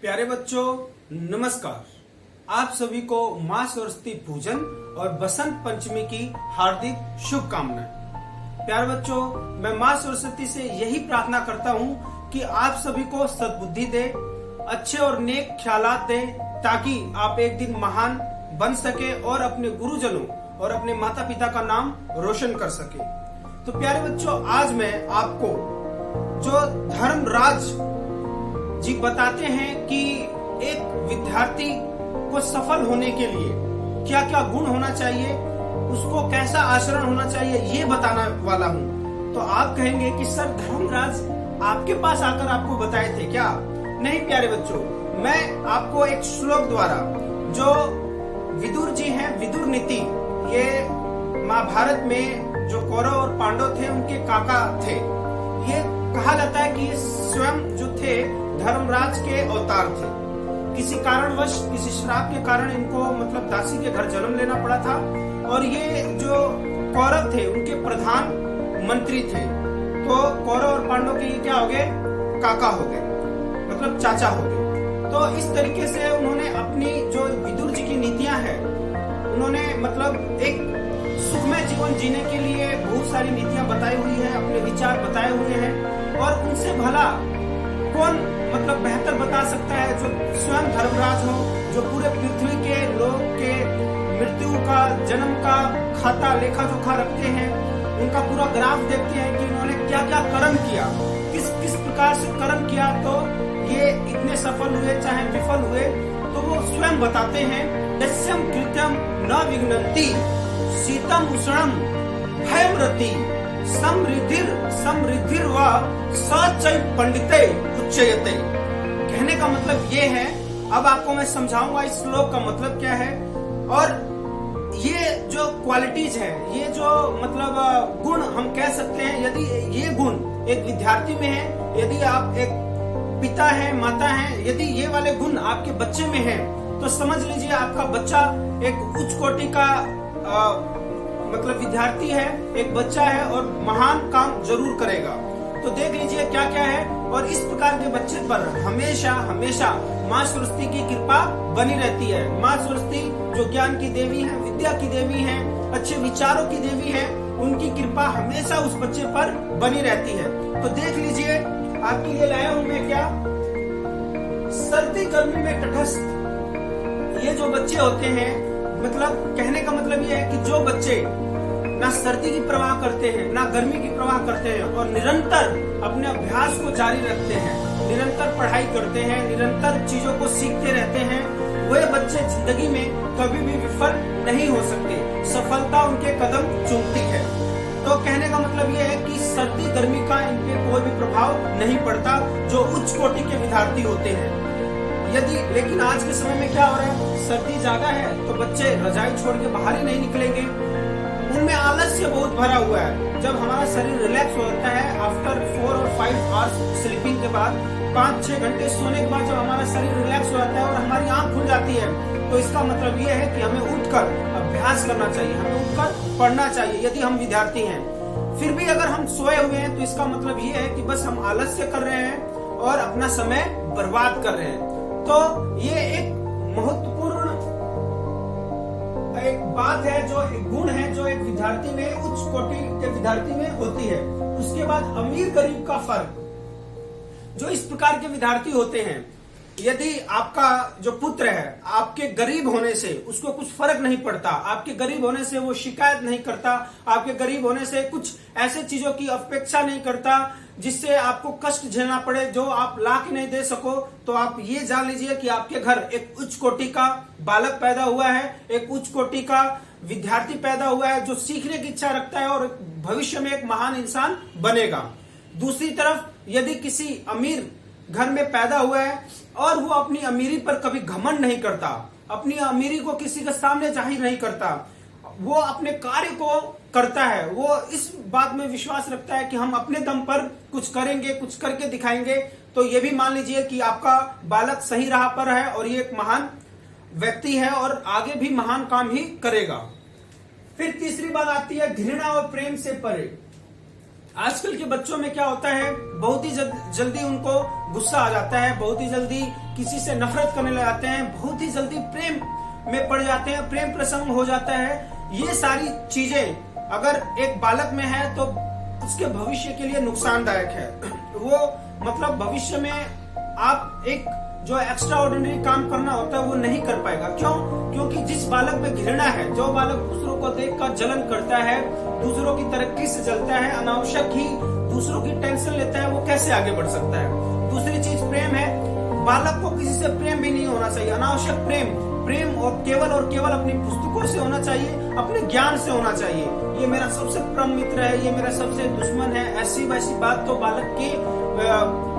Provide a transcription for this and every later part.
प्यारे बच्चों नमस्कार। आप सभी को मां सरस्वती पूजन और बसंत पंचमी की हार्दिक शुभकामनाएं। प्यारे बच्चों, मैं मां सरस्वती से यही प्रार्थना करता हूं कि आप सभी को सद्बुद्धि दे, अच्छे और नेक ख्यालात दे, ताकि आप एक दिन महान बन सके और अपने गुरुजनों और अपने माता पिता का नाम रोशन कर सके। तो प्यारे बच्चों, आज मैं आपको जो धर्मराज जी बताते हैं कि एक विद्यार्थी को सफल होने के लिए क्या क्या गुण होना चाहिए, उसको कैसा आचरण होना चाहिए, ये बताने वाला हूँ। तो आप कहेंगे कि सर धर्मराज आपके पास आकर आपको बताए थे क्या? नहीं प्यारे बच्चों, मैं आपको एक श्लोक द्वारा, जो विदुर जी हैं, विदुर नीति, ये महाभारत में जो कौरव और पांडव थे उनके काका थे। ये कहा जाता है कि ये स्वयं जो थे धर्मराज के अवतार थे। किसी कारणवश, किसी श्राप के कारण इनको मतलब दासी के घर जन्म लेना पड़ा था, और ये जो कौरव थे उनके प्रधान मंत्री थे। तो कौरव और पांडव के ये क्या हो गए? काका हो गए, मतलब चाचा हो गए। तो इस तरीके से उन्होंने अपनी जो विदुर जी की नीतियां हैं, उन्होंने मतलब एक सुखमय जीवन जीने के लिए बहुत सारी नीतियां बताई हुई है, अपने विचार बताए हुए हैं। और उनसे भला कौन मतलब बेहतर बता सकता है, जो स्वयं धर्मराज हो, जो पूरे पृथ्वी के लोग के मृत्यु का, जन्म का खाता लेखा जोखा रखते हैं, उनका पूरा ग्राफ देखते हैं कि उन्होंने क्या क्या कर्म किया, किस किस प्रकार से कर्म किया तो ये इतने सफल हुए चाहे विफल हुए। तो वो स्वयं बताते हैं, यस्यम कृत्यम न विघ्नन्ति शीतम उष्णम भयम्रति समृद्धिर व सचै पंडिते उच्चयते। कहने का मतलब ये है, अब आपको मैं समझाऊंगा इस श्लोक का मतलब क्या है। और ये जो क्वालिटीज है, ये जो मतलब गुण हम कह सकते हैं, यदि ये गुण एक विद्यार्थी में है, यदि आप एक पिता हैं, माता हैं, यदि ये वाले गुण आपके बच्चे में हैं, तो समझ लीजिए आपका बच्चा एक उच्च कोटि का मतलब विद्यार्थी है, एक बच्चा है और महान काम जरूर करेगा। तो देख लीजिए क्या क्या है। और इस प्रकार के बच्चे पर हमेशा हमेशा माँ सरस्वती की कृपा बनी रहती है। माँ सरस्वती जो ज्ञान की देवी है, विद्या की देवी है, अच्छे विचारों की देवी है, उनकी कृपा हमेशा उस बच्चे पर बनी रहती है। तो देख लीजिए, आपके लिए लाया हूं मैं क्या, सर्दी गर्मी में तटस्थ। ये जो बच्चे होते हैं, मतलब कहने का मतलब ये है कि जो बच्चे ना सर्दी की परवाह करते हैं, ना गर्मी की परवाह करते हैं, और निरंतर अपने अभ्यास को जारी रखते हैं, निरंतर पढ़ाई करते हैं, निरंतर चीजों को सीखते रहते हैं, वे बच्चे जिंदगी में कभी भी विफल नहीं हो सकते। सफलता उनके कदम चूमती है। तो कहने का मतलब ये है कि सर्दी गर्मी का इन पे कोई भी प्रभाव नहीं पड़ता, जो उच्च कोटि के विद्यार्थी होते हैं। लेकिन आज के समय में क्या हो रहा है, सर्दी ज्यादा है तो बच्चे रजाई छोड़ के बाहर ही नहीं निकलेंगे। उनमें आलस्य बहुत भरा हुआ है। जब हमारा शरीर रिलैक्स होता है, आफ्टर 4 और 5 आवर्स स्लीपिंग के बाद, 5-6 घंटे सोने के बाद जब हमारा शरीर रिलैक्स हो जाता है और हमारी आंख खुल जाती है, तो इसका मतलब ये है कि हमें उठकर अभ्यास करना चाहिए, हमें उठकर पढ़ना चाहिए यदि हम विद्यार्थी हैं। फिर भी अगर हम सोए हुए हैं तो इसका मतलब ये है कि बस हम आलस्य कर रहे हैं और अपना समय बर्बाद कर रहे हैं। तो ये एक महत्वपूर्ण एक बात है, जो एक गुण है, जो एक विद्यार्थी में, उच्च कोटि के विद्यार्थी में होती है। उसके बाद अमीर गरीब का फर्क, जो इस प्रकार के विद्यार्थी होते हैं, यदि आपका जो पुत्र है, आपके गरीब होने से उसको कुछ फर्क नहीं पड़ता, आपके गरीब होने से वो शिकायत नहीं करता, आपके गरीब होने से कुछ ऐसे चीजों की अपेक्षा नहीं करता जिससे आपको कष्ट झेलना पड़े, जो आप ला के नहीं दे सको, तो आप ये जान लीजिए कि आपके घर एक उच्च कोटि का बालक पैदा हुआ है, एक उच्च कोटि का विद्यार्थी पैदा हुआ है, जो सीखने की इच्छा रखता है और भविष्य में एक महान इंसान बनेगा। दूसरी तरफ यदि किसी अमीर घर में पैदा हुआ है और वो अपनी अमीरी पर कभी घमंड नहीं करता, अपनी अमीरी को किसी के सामने जाहिर नहीं करता, वो अपने कार्य को करता है, वो इस बात में विश्वास रखता है कि हम अपने दम पर कुछ करेंगे, कुछ करके दिखाएंगे, तो ये भी मान लीजिए कि आपका बालक सही राह पर है और ये एक महान व्यक्ति है और आगे भी महान काम ही करेगा। फिर तीसरी बात आती है घृणा और प्रेम से परे। आजकल के बच्चों में क्या होता है, बहुत ही जल्दी उनको गुस्सा आ जाता है, बहुत ही जल्दी किसी से नफरत करने लग जाते हैं, बहुत ही जल्दी प्रेम में पड़ जाते हैं, प्रेम प्रसंग हो जाता है। ये सारी चीजें अगर एक बालक में है तो उसके भविष्य के लिए नुकसानदायक है। वो मतलब भविष्य में आप एक जो एक्स्ट्रा ऑर्डिनरी काम करना होता है वो नहीं कर पाएगा। क्यों? क्योंकि जिस बालक में घृणा है, जो बालक दूसरों को देखकर जलन करता है, दूसरों की तरक्की से जलता है, अनावश्यक ही दूसरों की टेंशन लेता है, वो कैसे आगे बढ़ सकता है। दूसरी चीज प्रेम है। बालक को किसी से प्रेम भी नहीं होना चाहिए, अनावश्यक प्रेम और केवल अपनी पुस्तकों से होना चाहिए, अपने ज्ञान से होना चाहिए। ये मेरा सबसे परम मित्र है, ये मेरा सबसे दुश्मन है, ऐसी वैसी बात तो बालक के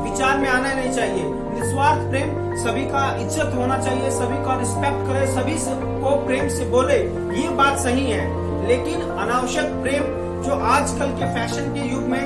विचार में आना नहीं चाहिए। निस्वार्थ प्रेम, सभी का इज्जत होना चाहिए, सभी का रिस्पेक्ट करे, सभी को प्रेम से बोले, ये बात सही है। लेकिन अनावश्यक प्रेम जो आजकल के फैशन के युग में,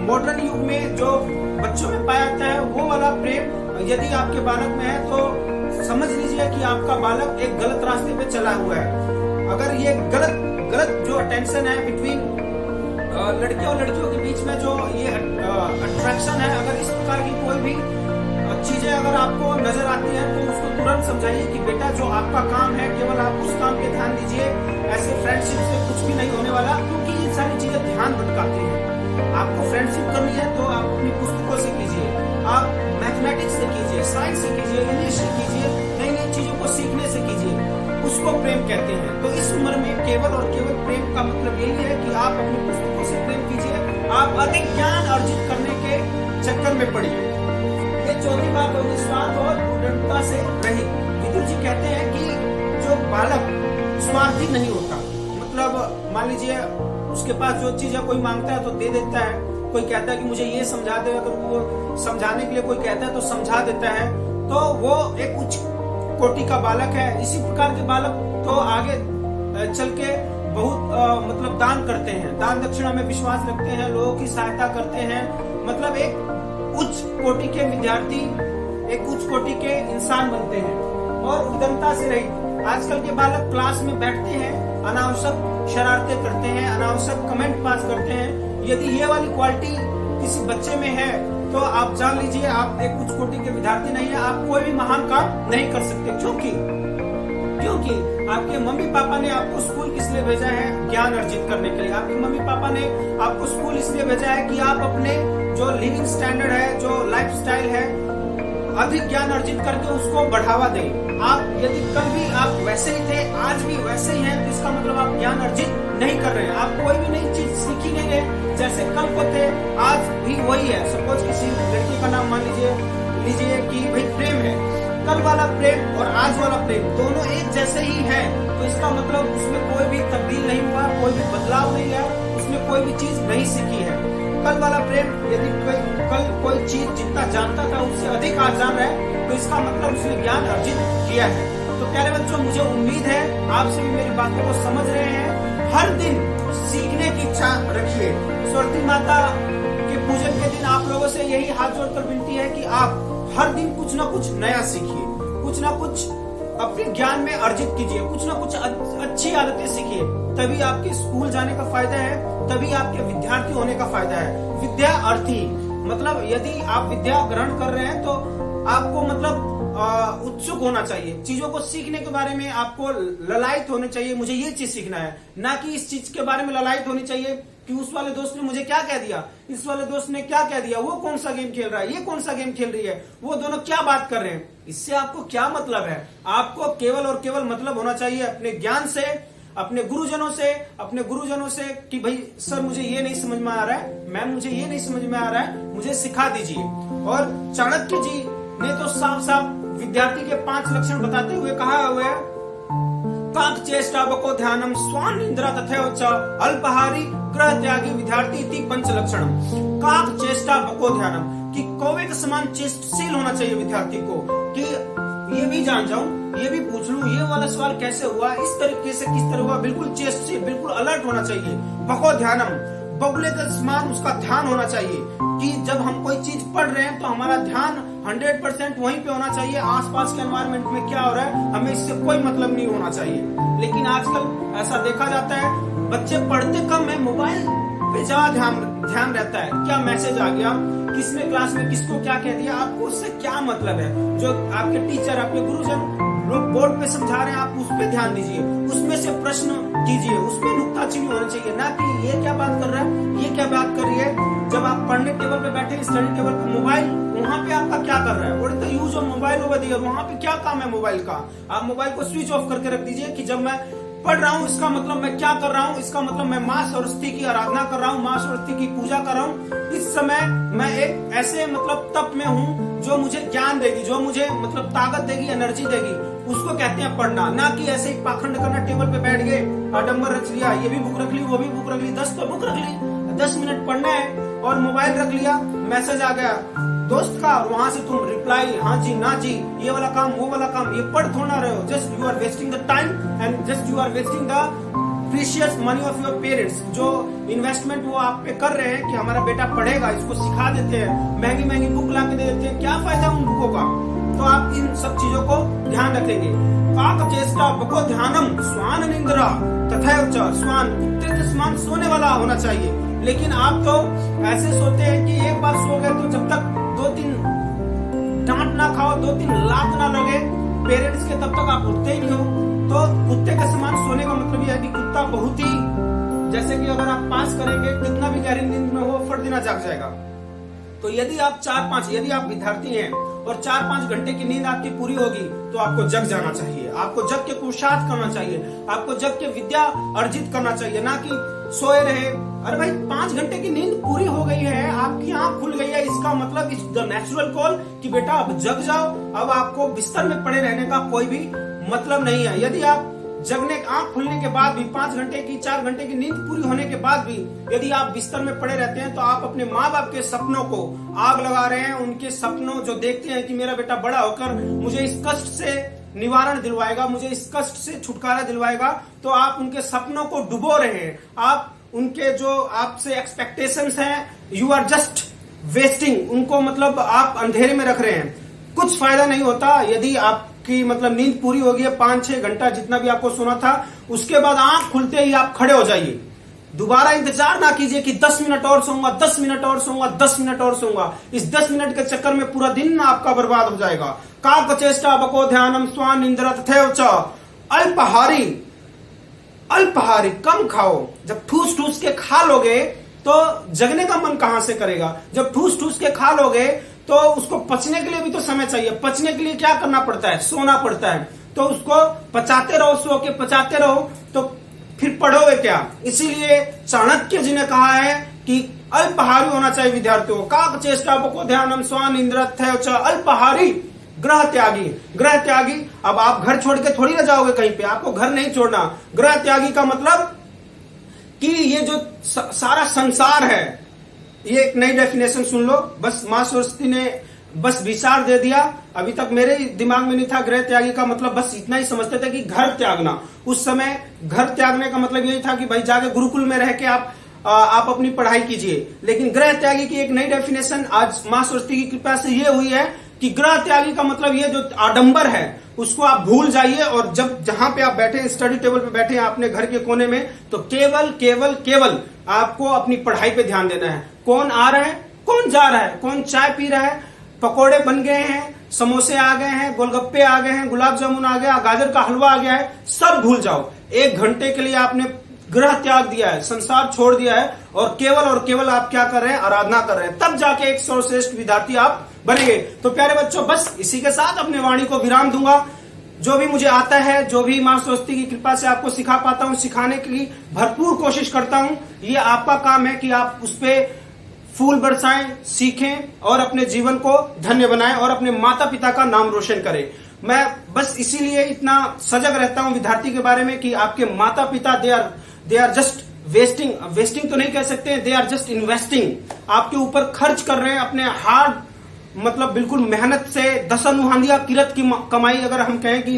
मॉडर्न युग में जो बच्चों में पाया जाता है, वो वाला प्रेम यदि आपके बालक में है तो समझ लीजिए कि आपका बालक एक गलत रास्ते पे चला हुआ है। अगर ये गलत जो अटेंशन है बिटवीन लड़के और लड़कियों के बीच में, जो ये अट्रैक्शन है, अगर इस प्रकार की कोई भी चीजें अगर आपको नजर आती है तो उसको तुरंत समझाइए कि बेटा जो आपका काम है केवल आप उस काम पे ध्यान दीजिए, ऐसे फ्रेंडशिप से कुछ भी नहीं होने वाला, क्योंकि ये सारी चीजें ध्यान भटकाती हैं। आपको फ्रेंडशिप करनी है तो आप अपनी पुस्तकों से कीजिए, आप मैथमेटिक्स से कीजिए, साइंस से कीजिए, इंग्लिश से कीजिए, नई नई चीजों को सीखने से कीजिए, उसको प्रेम कहते हैं। तो इस उम्र में केवल और केवल प्रेम का मतलब यही है कि आप अपनी पुस्तकों से प्रेम कीजिए, आप अधिक ज्ञान अर्जित करने के चक्कर में पड़िए। ये चौथी बात होगी, स्वार्थ और उदारता से रहित। विदुर जी कहते हैं कि जो बालक स्वार्थी नहीं होता, मतलब मान लीजिए उसके पास जो चीज है कोई मांगता है तो दे देता है, कोई कहता है कि मुझे ये समझा दे, अगर वो समझाने के लिए कोई कहता है तो समझा देता है, तो वो एक उच्च कोटि का बालक है। इसी प्रकार के बालक तो आगे चल के बहुत मतलब दान करते हैं, दान दक्षिणा में विश्वास रखते हैं, लोगों की सहायता करते हैं, मतलब एक उच्च कोटि के विद्यार्थी, एक उच्च कोटि के इंसान बनते हैं। और उद्यमता से रहित, आजकल के बालक क्लास में बैठते हैं, अनावश्यक शरारतें करते हैं, अनावश्यक कमेंट पास करते हैं। यदि ये वाली क्वालिटी किसी बच्चे में है तो आप जान लीजिए आप एक उच्च कोटि के विद्यार्थी नहीं है, आप कोई भी महान काम नहीं कर सकते। क्योंकि आपके मम्मी पापा ने आपको स्कूल किस लिए भेजा है? ज्ञान अर्जित करने के लिए। आपके मम्मी पापा ने आपको स्कूल इसलिए भेजा है कि आप अपने जो लिविंग स्टैंडर्ड है, जो लाइफ स्टाइल है, अधिक ज्ञान अर्जित करके उसको बढ़ावा दें। आप यदि कल भी आप वैसे ही थे, आज भी वैसे ही हैं, तो इसका मतलब आप ज्ञान अर्जित नहीं कर रहे हैं, आप कोई भी नई चीज सीख ही नहीं रहे। जैसे कल को थे आज भी वही है। सपोज किसी लड़की का नाम मान लीजिए कि भाई प्रेम है, कल वाला प्रेम और आज वाला प्रेम दोनों एक जैसे ही है, तो इसका मतलब उसमें कोई भी तब्दील नहीं हुआ, कोई भी बदलाव नहीं है, उसमें कोई भी चीज नहीं सीखी है। कल वाला प्रेम यदि कल कोई चीज जितना जानता था उससे अधिक आज जान रहा है, तो इसका मतलब उसने ज्ञान अर्जित किया है। तो प्यारे बच्चों, मुझे उम्मीद है आप सभी मेरी बातों को समझ रहे हैं। हर दिन सीखने की इच्छा रखिए। सरस्वती माता के पूजन के दिन आप लोगों से यही हाथ जोड़कर विनती है कि आप हर दिन कुछ ना कुछ नया सीखिए, कुछ ना कुछ अपने ज्ञान में अर्जित कीजिए, कुछ ना कुछ अच्छी आदतें सीखिए। तभी आपके स्कूल जाने का फायदा है, तभी आपके विद्यार्थी होने का फायदा है। विद्या अर्थी, मतलब यदि आप विद्या ग्रहण कर रहे हैं तो आपको मतलब उत्सुक होना चाहिए, चीजों को सीखने के बारे में आपको ललायत होने चाहिए, मुझे ये चीज सीखना है, ना कि इस चीज के बारे में ललायत होनी चाहिए कि उस वाले दोस्त ने मुझे क्या कह दिया, इस वाले दोस्त ने क्या कह दिया, वो कौन सा गेम खेल रहा है, ये कौन सा गेम खेल रही है, वो दोनों क्या बात कर रहे हैं। इससे आपको क्या मतलब है? आपको केवल और केवल मतलब होना चाहिए अपने ज्ञान से, अपने गुरुजनों से कि भाई सर मुझे ये नहीं समझ में आ रहा है, मैम मुझे ये नहीं समझ में आ रहा है, मुझे सिखा दीजिए। और चाणक्य जी ने तो साफ साफ विद्यार्थी के 5 लक्षण बताते हुए कहा हुआ है, काक चेष्टा बको ध्यानम स्वान इंद्रा तथैव च अल्पहारी ग्रह त्यागी विद्यार्थी इति 5 लक्षणम। काक चेष्टा बको ध्यानम, कि कौवे के समान चेष्टशील होना चाहिए विद्यार्थी को, कि ये भी जान जाऊं, ये भी पूछ लूं, ये वाला सवाल कैसे हुआ, इस तरीके से किस तरह हुआ, बिल्कुल चेष्टशील, बिल्कुल अलर्ट होना चाहिए। बको ध्यानम, बगुले के समान उसका ध्यान होना चाहिए कि जब हम कोई चीज पढ़ रहे हैं तो हमारा ध्यान 100% वहीं पे होना चाहिए, आसपास के एनवायरनमेंट में क्या हो रहा है हमें इससे कोई मतलब नहीं होना चाहिए। लेकिन आजकल ऐसा देखा जाता है बच्चे पढ़ते कम है, मोबाइल पे ज्यादा ध्यान रहता है। क्या मैसेज आ गया, किसने क्लास में किसको क्या कह दिया, आपको उससे क्या मतलब है। जो आपके टीचर, आपके गुरुजन लोग बोर्ड पे समझा रहे हैं, आप उस पे ध्यान दीजिए, उसमें से प्रश्न कीजिए, उसमें नुक्ताचीनी होनी चाहिए, ना कि ये क्या बात कर रहा है, ये क्या बात कर रही है। जब आप पढ़ने टेबल पे बैठे, स्टडी टेबल पे मोबाइल, वहाँ पे आपका क्या कर रहा है, what is the use of mobile over there, वहाँ पे क्या काम है मोबाइल का। आप मोबाइल को स्विच ऑफ करके रख दीजिए कि जब मैं पढ़ रहा हूँ इसका मतलब मैं क्या कर रहा हूँ, इसका मतलब मैं माँ सरस्वती की आराधना कर रहा हूँ, माँ सरस्वती की पूजा कर रहा हूँ। इस समय मैं एक ऐसे मतलब तप में हूँ जो मुझे ज्ञान देगी, जो मुझे मतलब ताकत देगी, एनर्जी देगी, उसको कहते हैं पढ़ना। ना कि ऐसे ही पाखंड करना, टेबल पे बैठ गए, आडम्बर रच लिया, ये भी बुक रख ली, वो भी बुक रख ली, 10 तो बुक रख ली, 10 मिनट पढ़ना है और मोबाइल रख लिया, मैसेज आ गया दोस्त का, वहां से तुम रिप्लाई हाँ जी ना जी, ये वाला काम वो वाला काम, ये पढ़ थोड़ा रहे हो। Just you are wasting the time and just you are wasting the precious money of your parents. जो इन्वेस्टमेंट वो आप पे कर रहे हैं कि हमारा बेटा पढ़ेगा, इसको सिखा देते हैं, महंगी महंगी बुक ला के दे देते हैं, क्या फायदा उन बुकों का। तो आप इन सब चीजों को ध्यान रखेंगे। काक चेष्टा बको ध्यानम स्वान निंद्रा तथा स्वान, कुत्ते के समान सोने वाला होना चाहिए। लेकिन आप तो ऐसे सोते हैं कि एक बार सो गए तो जब तक 2-3 डांट ना खाओ, 2-3 लात ना लगे पेरेंट्स के, तब तक आप उठते ही नहीं हो। तो कुत्ते के समान सोने का मतलब यह है कि कुत्ता बहुत ही, जैसे कि अगर आप पास करेंगे, कितना भी गहरी नींद में हो, फट देना जाग जाएगा। तो यदि आप 4-5, यदि आप विद्यार्थी हैं और 4-5 घंटे की नींद आपकी पूरी होगी तो आपको जग जाना चाहिए, आपको जग के पुरुषार्थ करना चाहिए, आपको जग के विद्या अर्जित करना चाहिए, ना कि सोए रहे। अरे भाई 5 घंटे की नींद पूरी हो गई है, आपकी आंख खुल गई है, इसका मतलब इट्स द नेचुरल कॉल कि बेटा अब जग जाओ। अब आपको बिस्तर में पड़े रहने का कोई भी मतलब नहीं है। यदि आप जगने, आंख खुलने के बाद भी 5 घंटे की, 4 घंटे की नींद पूरी होने के बाद भी यदि आप बिस्तर में पड़े रहते हैं तो आप अपने माँ बाप के सपनों को आग लगा रहे हैं। उनके सपनों जो देखते हैं कि मेरा बेटा बड़ा होकर मुझे इस कष्ट से निवारण दिलवाएगा, मुझे इस कष्ट से छुटकारा दिलवाएगा, तो आप उनके सपनों को डुबो रहे हैं। आप उनके जो आपसे एक्सपेक्टेशंस हैं, यू आर जस्ट वेस्टिंग उनको, मतलब आप अंधेरे में रख रहे हैं। कुछ फायदा नहीं होता। यदि आपकी मतलब नींद पूरी हो गई है, 5-6 घंटा जितना भी आपको सोना था, उसके बाद आंख खुलते ही आप खड़े हो जाइए। दोबारा इंतजार ना कीजिए कि 10 मिनट और सोऊंगा, 10 मिनट और सोऊंगा, 10 मिनट और सोऊंगा। इस 10 मिनट के चक्कर में पूरा दिन आपका बर्बाद हो जाएगा। काक चेष्टा बको ध्यानम स्वान निंद्रा तथैव च अल्पहारी, अल्पहारी कम खाओ। जब ठूस ठूस के खा लोगे तो जगने का मन कहां से करेगा। जब ठूस ठूस के खा लोगे तो उसको पचने के लिए भी तो समय चाहिए। पचने के लिए क्या करना पड़ता है, सोना पड़ता है। तो उसको पचाते रहो, सो के पचाते रहो, तो फिर पढ़ोगे क्या। इसीलिए चाणक्य जी ने कहा है कि अल्पहारी होना चाहिए विद्यार्थियों। काक चेष्टा बको ध्यानम स्वान इंद्र अल्पहारी ग्रह त्यागी। ग्रह त्यागी, अब आप घर छोड़ के थोड़ी ना जाओगे कहीं पे, आपको घर नहीं छोड़ना। ग्रह त्यागी का मतलब कि ये जो सारा संसार है, ये एक नई डेफिनेशन सुन लो। बस मां सरस्वती ने बस विचार दे दिया, अभी तक मेरे दिमाग में नहीं था। गृह त्यागी का मतलब बस इतना ही समझते थे कि घर त्यागना। उस समय घर त्यागने का मतलब यही था कि भाई जाके गुरुकुल में रह के आप अपनी पढ़ाई कीजिए। लेकिन गृह त्यागी की एक नई डेफिनेशन आज मां सरस्वती की कृपा से ये हुई है कि गृह त्यागी का मतलब ये जो आडंबर है उसको आप भूल जाइए। और जब जहां पे आप बैठे, स्टडी टेबल पे बैठे हैं अपने घर के कोने में, तो केवल केवल केवल आपको अपनी पढ़ाई पे ध्यान देना है। कौन आ रहा है, कौन जा रहा है, कौन चाय पी रहा है, पकोड़े बन गए हैं, समोसे आ गए हैं, गोलगप्पे आ गए हैं, गुलाब जामुन आ गया, गाजर का हलवा आ गया है, सब भूल जाओ। 1 घंटे के लिए आपने ग्रह त्याग दिया है, संसार छोड़ दिया है, और केवल आप क्या कर रहे हैं, आराधना कर रहे हैं। तब जाके एक सर्वश्रेष्ठ विद्यार्थी आप बनेंगे। तो प्यारे बच्चों, बस इसी के साथ अपने वाणी को विराम दूंगा। जो भी मुझे आता है, जो भी मां सरस्वती की कृपा से आपको सिखा पाता हूं, सिखाने की भरपूर कोशिश करता हूं। ये आपका काम है कि आप उस पर फूल बरसाएं, सीखें और अपने जीवन को धन्य बनाएं और अपने माता पिता का नाम रोशन करें। मैं बस इसीलिए इतना सजग रहता हूं विद्यार्थी के बारे में कि आपके माता पिता दे आर जस्ट वेस्टिंग तो नहीं कह सकते, दे आर जस्ट इन्वेस्टिंग। आपके ऊपर खर्च कर रहे हैं अपने हार्ड, मतलब बिल्कुल मेहनत से 10 नुहांदिया किरत की कमाई, अगर हम कहें कि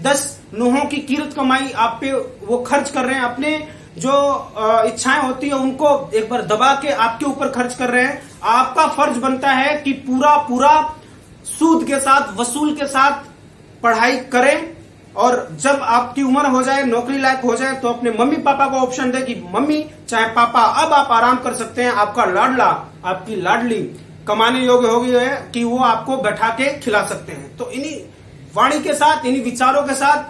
10 नुहों की किरत कमाई आप पे वो खर्च कर रहे हैं। अपने जो इच्छाएं होती है उनको एक बार दबा के आपके ऊपर खर्च कर रहे हैं। आपका फर्ज बनता है कि पूरा सूद के साथ, वसूल के साथ पढ़ाई करें और जब आपकी उम्र हो जाए, नौकरी लायक हो जाए, तो अपने मम्मी पापा को ऑप्शन दे कि मम्मी चाहे पापा अब आप आराम कर सकते हैं, आपका लाडला आपकी लाडली कमाने योग्य हो गई है कि वो आपको बैठा के खिला सकते हैं। तो इन्हीं वाणी के साथ, इन्हीं विचारों के साथ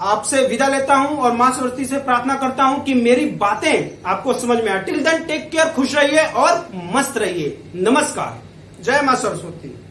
आपसे विदा लेता हूं और मां सरस्वती से प्रार्थना करता हूं कि मेरी बातें आपको समझ में आए। टिल देन टेक केयर, खुश रहिए और मस्त रहिए। नमस्कार। जय मां सरस्वती।